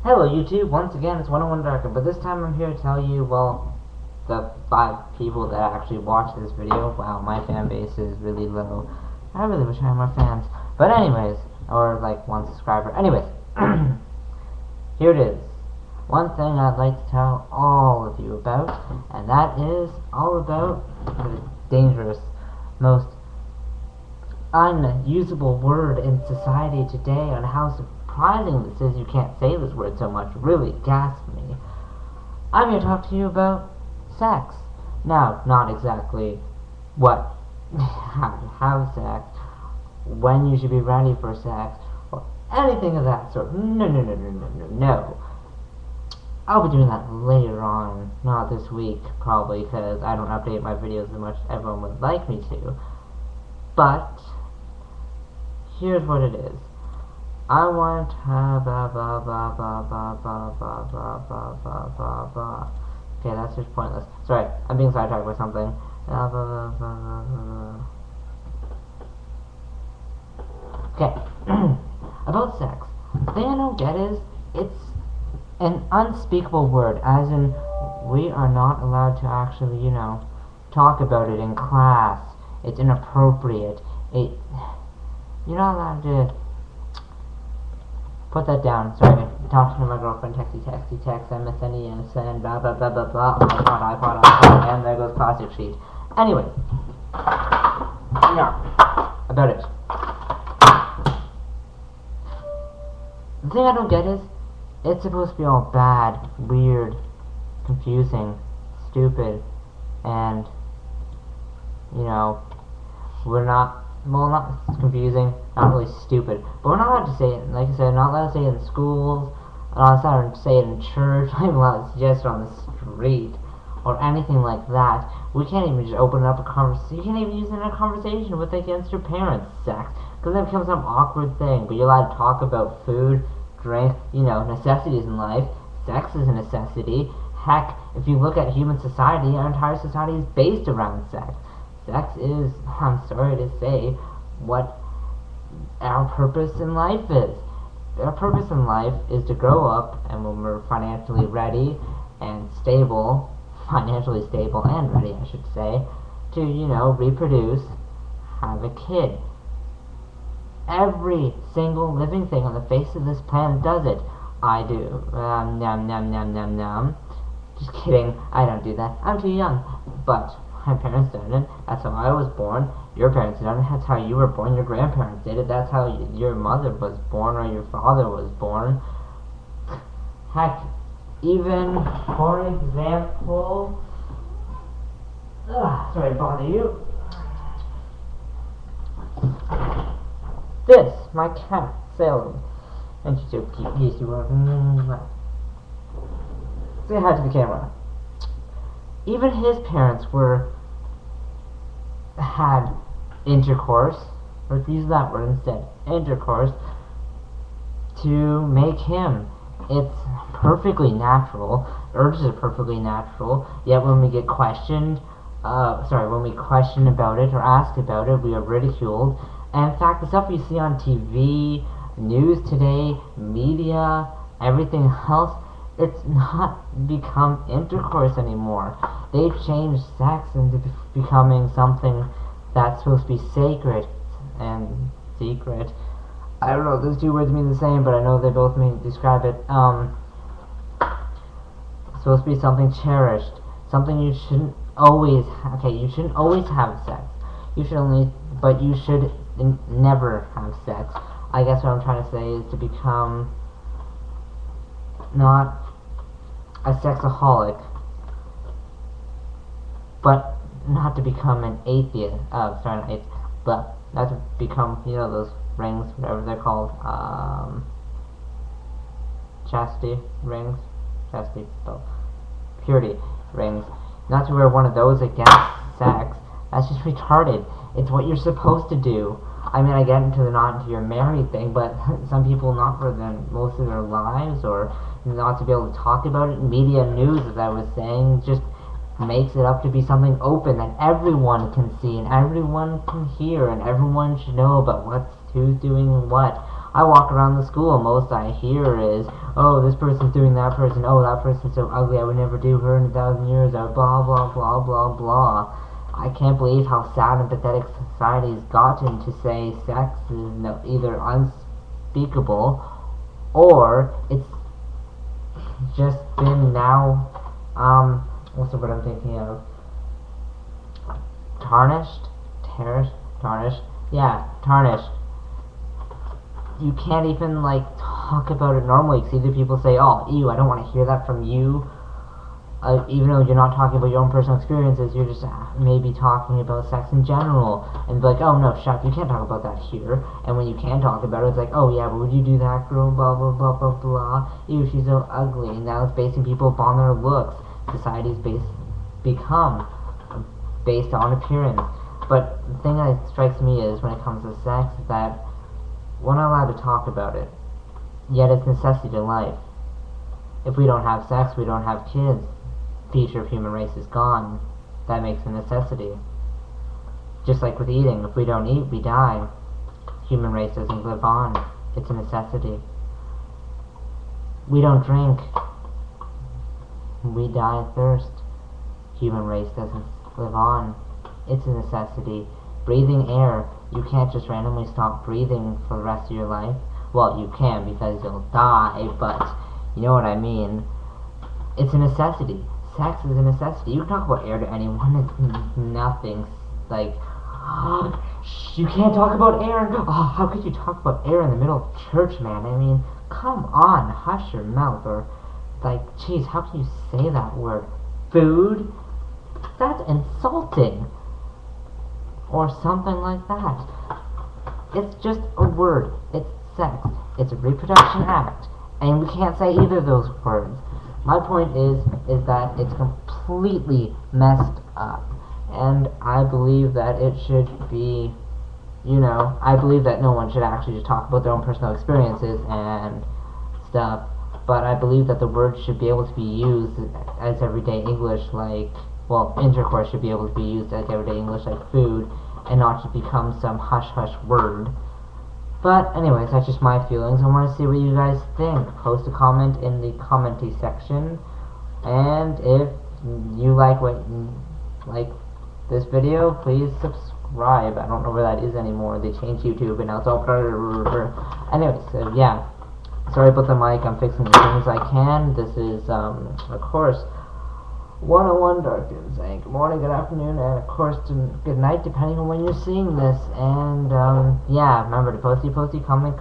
Hello YouTube, once again it's 101 Darker, but this time I'm here to tell you, well, the 5 people that actually watch this video. Wow, my fan base is really low. I really wish I had more fans. But anyways, or like 1 subscriber. Anyways, here it is. One thing I'd like to tell all of you about, and that is all about the dangerous, most unusable word in society today, on how surprising this is you can't say this word so much. Really gasps me. I'm here to talk to you about sex. Now, not exactly what, how to have sex, when you should be ready for sex, or anything of that sort. No. I'll be doing that later on, not this week, probably, because I don't update my videos as much as everyone would like me to. But here's what it is. I want to have Okay, that's just pointless. Sorry, I'm being sidetracked by something. Okay, about sex. The thing I don't get is, it's an unspeakable word, as in, we are not allowed to actually, talk about it in class. It's inappropriate. You're not allowed to put that down. Sorry, talking to my girlfriend, texty, MSN, send, blah, blah, blah, blah, blah, iPod, and there goes plastic sheet. Anyways, about it. The thing I don't get is, it's supposed to be all bad, weird, confusing, stupid, and, we're not, well, not confusing, not really stupid, but we're not allowed to say it, like I said, not allowed to say it in schools, not allowed to say it in church, not even allowed to suggest it on the street, or anything like that. We can't even just open up a conversation. You can't even use it in a conversation with against your parents, sex, because that becomes some awkward thing. But you're allowed to talk about food, drink, necessities in life. Sex is a necessity. Heck, if you look at human society, our entire society is based around sex. Sex is, I'm sorry to say, what our purpose in life is. Our purpose in life is to grow up, and when we're financially ready and stable, financially stable and ready, I should say, to, reproduce, have a kid. Every single living thing on the face of this planet does it. I do. Just kidding. I don't do that. I'm too young. But my parents did it. That's how I was born. Your parents did it. That's how you were born. Your grandparents did it. That's how your mother was born or your father was born. Heck, even, for example... sorry to bother you. This, my cat, Salem. And she's so cute. He's too Say hi to the camera. Even his parents had intercourse, let's use that word instead, intercourse, to make him. It's perfectly natural. Urges are perfectly natural. Yet when we get questioned, when we question about it or ask about it, we are ridiculed. And in fact, the stuff you see on TV, news today, media, everything else, it's not become intercourse anymore. They've changed sex into becoming something that's supposed to be sacred and secret. I don't know, those 2 words mean the same, but I know they both mean describe it. It's supposed to be something cherished, something you shouldn't always. You shouldn't always have sex. You should never have sex. I guess what I'm trying to say is to become not a sexaholic, but not to become an atheist. Not atheist, but not to become, those rings, whatever they're called, chastity rings, purity rings. Not to wear one of those against sex. That's just retarded. It's what you're supposed to do. I mean, I get not into your married thing, but some people not for most of their lives, or not to be able to talk about it. Media news, as I was saying, just makes it up to be something open that everyone can see and everyone can hear and everyone should know about who's doing what. I walk around the school, most I hear is, oh, this person's doing that person, oh, that person's so ugly, I would never do her in 1,000 years, or blah, blah, blah, blah, blah. I can't believe how sad and pathetic society's gotten to say sex is either unspeakable, or it's just been now, what's the word I'm thinking of? Tarnished? Tarnished? Yeah, tarnished. You can't even, like, talk about it normally, because either people say, oh, ew, I don't want to hear that from you, even though you're not talking about your own personal experiences, you're just maybe talking about sex in general, and be like, oh, no, shut up, you can't talk about that here, and when you can talk about it, it's like, oh, yeah, but would you do that, girl, blah, blah, blah, blah, blah, ew, she's so ugly, and now it's basing people upon their looks. Society's become based on appearance. But the thing that strikes me is, when it comes to sex, is that we're not allowed to talk about it, yet it's necessity to life. If we don't have sex, we don't have kids. Future of human race is gone. That makes a necessity. Just like with eating, if we don't eat, we die. Human race doesn't live on. It's a necessity. We don't drink. We die of thirst. Human race doesn't live on. It's a necessity. Breathing air, you can't just randomly stop breathing for the rest of your life. Well, you can, because you'll die, but you know what I mean. It's a necessity. Sex is a necessity. You can talk about air to anyone, it's nothing. Like, you can't talk about air. Oh, how could you talk about air in the middle of church, man? I mean, come on, hush your mouth. Or, like, jeez, how can you say that word? Food? That's insulting. Or something like that. It's just a word. It's sex. It's a reproduction act. And we can't say either of those words. My point is that it's completely messed up. And I believe that it should be, I believe that no one should actually just talk about their own personal experiences and stuff. But I believe that the word should be able to be used as everyday English, like, well, intercourse should be able to be used as everyday English, like food, and not to become some hush-hush word. But anyways, that's just my feelings. I want to see what you guys think. Post a comment in the commenty section. And if you like this video, please subscribe. I don't know where that is anymore. They changed YouTube and now it's all anyways, so yeah. Sorry about the mic. I'm fixing it as soon as I can. This is of course 101 Darkins saying good morning, good afternoon, and of course good night, depending on when you're seeing this. And yeah, remember to posty, comment.